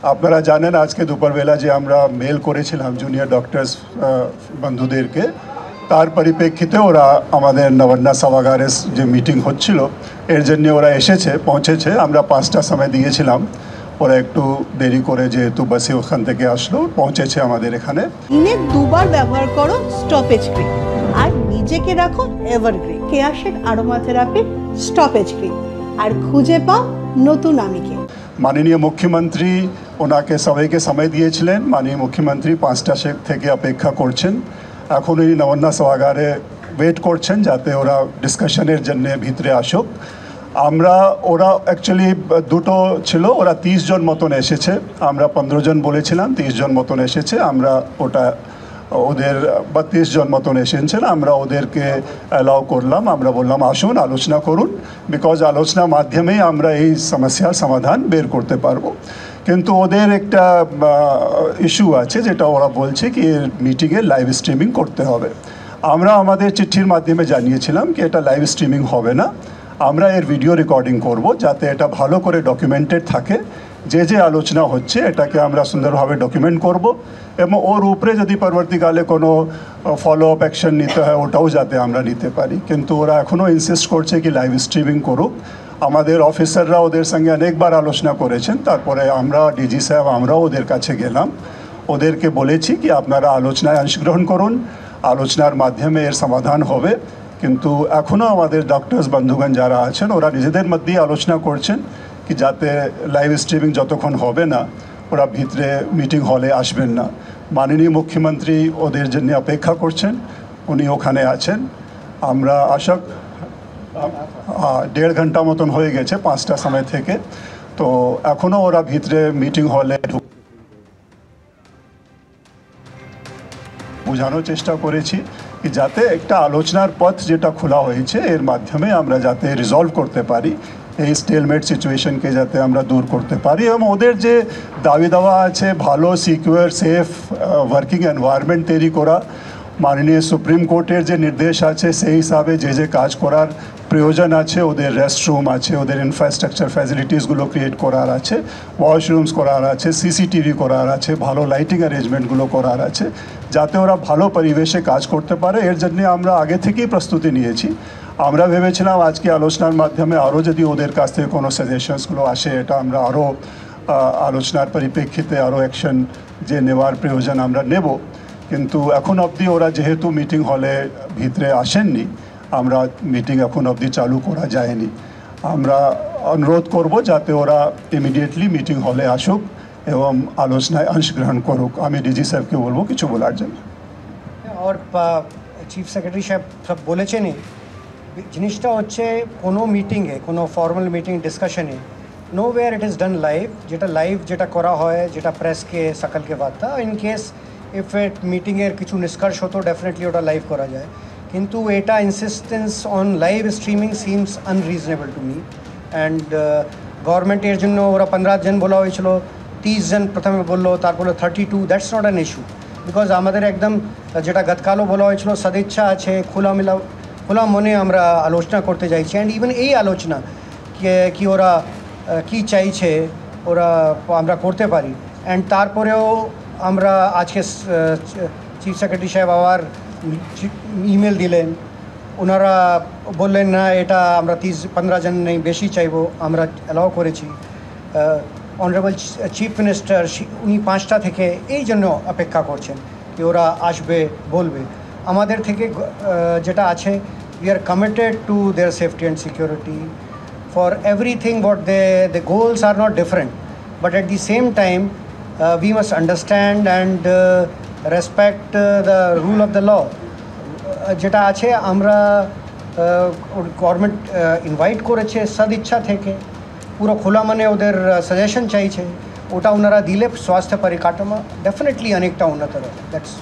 আপনারা জানেন আজকে দুপুরবেলা যে আমরা মেল করেছিলাম জুনিয়র ডক্টরস বন্ধুদেরকে, তার পরিপ্রেক্ষিতে ওরা আমাদের নবান্না সভাগারের যে মিটিং হচ্ছিল এর জন্য ওরা পৌঁছেছে। আমরা 5টার সময় দিয়েছিলাম, ওরা একটু দেরি করে যেহেতু বাসে ওখান থেকে আসলো পৌঁছেছে আমাদের এখানে। দিনে 2 বার ব্যবহার করো স্টপেজ ক্রিম আর নিজেকে রাখো evergreen Keya Seth aroma therapy stoppage cream আর খুঁজে পাও নতুন আমিকে। মাননীয় মুখ্যমন্ত্রী ওনাকে সবাইকে সময় দিয়েছিলেন। মাননীয় মুখ্যমন্ত্রী 5টা থেকে অপেক্ষা করছেন, এখন এই নবান্না সভাগারে ওয়েট করছেন যাতে ওরা ডিসকাশনের জন্য ভিতরে আসুক। ওরা অ্যাকচুয়ালি দুটো ছিল, ওরা 30 জন মতন এসেছে, আমরা 15 জন বলেছিলাম, 30 জন মতন এসেছে। আমরা ওদের 32 জন মতন এসেছেন, আমরা ওদেরকে অ্যালাউ করলাম। আমরা বললাম আসুন আলোচনা করুন, বিকজ আলোচনার মাধ্যমেই আমরা এই সমস্যার সমাধান বের করতে পারবো। কিন্তু ওদের একটা ইস্যু আছে যেটা ওরা বলছে কি এর মিটিংয়ে লাইভ স্ট্রিমিং করতে হবে। আমরা আমাদের চিঠির মাধ্যমে জানিয়েছিলাম কি এটা লাইভ স্ট্রিমিং হবে না, আমরা এর ভিডিও রেকর্ডিং করব যাতে এটা ভালো করে ডকুমেন্টেড থাকে। যে আলোচনা হচ্ছে এটাকে আমরা সুন্দরভাবে ডকুমেন্ট করব এবং ওর উপরে যদি পরবর্তীকালে কোনো ফলো আপ অ্যাকশন নিতে হয় ওটাও যাতে আমরা নিতে পারি। কিন্তু ওরা এখনও ইনসিস্ট করছে কি লাইভ স্ট্রিমিং করুক। আমাদের অফিসাররা ওদের সঙ্গে অনেকবার আলোচনা করেছেন, তারপরে আমরা ডিজি সাহেব আমরাও ওদের কাছে গেলাম, ওদেরকে বলেছি কি আপনারা আলোচনায় অংশগ্রহণ করুন, আলোচনার মাধ্যমে এর সমাধান হবে। কিন্তু এখনও আমাদের ডক্টরস বন্ধুগণ যারা আছেন ওরা নিজেদের মধ্যেই আলোচনা করছেন কি যাতে লাইভ স্ট্রিমিং যতক্ষণ হবে না ওরা ভিতরে মিটিং হলে আসবেন না। মাননীয় মুখ্যমন্ত্রী ওদের জন্য অপেক্ষা করছেন, উনি ওখানে আছেন। আমরা আশা 1.5 ঘন্টা মতন হয়ে গেছে 5টার সময় থেকে, তো এখনও ওরা ভিতরে মিটিং হলে বোঝানোর চেষ্টা করেছি কি যাতে একটা আলোচনার পথ যেটা খোলা হয়েছে এর মাধ্যমে আমরা যাতে রিজলভ করতে পারি, এই স্টেলমেট সিচুয়েশনকে যাতে আমরা দূর করতে পারি এবং ওদের যে দাবি দাওয়া আছে ভালো সিকিউর সেফ ওয়ার্কিং এনভায়রনমেন্ট তৈরি করা, মাননীয় সুপ্রিম কোর্টের যে নির্দেশ আছে সেই হিসাবে যে কাজ করার প্রয়োজন আছে, ওদের রেস্টরুম আছে, ওদের ইনফ্রাস্ট্রাকচার ফ্যাসিলিটিসগুলো ক্রিয়েট করার আছে, ওয়াশরুমস করার আছে, সিসিটিভি করার আছে, ভালো লাইটিং অ্যারেঞ্জমেন্টগুলো করার আছে যাতে ওরা ভালো পরিবেশে কাজ করতে পারে। এর জন্য আমরা আগে থেকেই প্রস্তুতি নিয়েছি। আমরা ভেবেছিলাম আজকে আলোচনার মাধ্যমে আরও যদি ওদের কাছ থেকে কোনো সাজেশনসগুলো আসে এটা আমরা আরও আলোচনার পরিপ্রেক্ষিতে আরও অ্যাকশন যে নেওয়ার প্রয়োজন আমরা নেব। কিন্তু এখন অবধি ওরা যেহেতু মিটিং হলে ভিতরে আসেননি, আমরা মিটিং এখন অবধি চালু করা যায়নি। আমরা অনুরোধ করব যাতে ওরা ইমিডিয়েটলি মিটিং হলে আসুক এবং আলোচনায় অংশগ্রহণ করুক। আমি ডিজি সাহেবকে বলবো কিছু বলার জন্য। और চিফ সেক্রেটারি সাহেব সব বলেছেনই, জিনিসটা হচ্ছে কোনো মিটিংয়ে কোনো ফর্মাল মিটিং ডিসকাশনে nowhere it is done live, যেটা করা হয় যেটা প্রেসকে সকালকে বার্তা ইন কেস ইফ এট মিটিংয়ের কিছু নিষ্কর্ষ হতো ডেফিনেটলি ওটা লাইভ করা যায়। কিন্তু এটা insistence on live streaming seems unreasonable to me and গভর্নমেন্টের জন্য ওরা 15 জন বলা হয়েছিল, 30 জন প্রথমে বললো, তারপরে 32, that's not an issue because আমাদের একদম যেটা গতকালও বলা হয়েছিল সদিচ্ছা আছে, খোলা মনে আমরা আলোচনা করতে চাইছি। অ্যান্ড ইভেন এই আলোচনা কি ওরা কি চাইছে ওরা আমরা করতে পারি। অ্যান্ড তারপরেও আমরা আজকে চিফ সেক্রেটারি সাহেব আবার ইমেল দিলেন, ওনারা বললেন না এটা আমরা 30-15 জন নেই বেশি চাইবো, আমরা অ্যালাউ করেছি। অনারেবল চিফ মিনিস্টার উনি 5টা থেকে এই জন্য অপেক্ষা করছেন কি ওরা আসবে বলবে। আমাদের থেকে যেটা আছে we are committed to their safety and security for everything what the goals are not different but at the same time we must understand and respect the rule of the law যেটা আছে। আমরা government invite করেছে সদিচ্ছা থেকে, পুরো খোলা মানে ওদের সাজেশন চাইছে, ওটা ওনারা দিলে স্বাস্থ্য পরিকাঠামো ডেফিনেটলি অনেকটা উন্নত হবে। দ্যাটস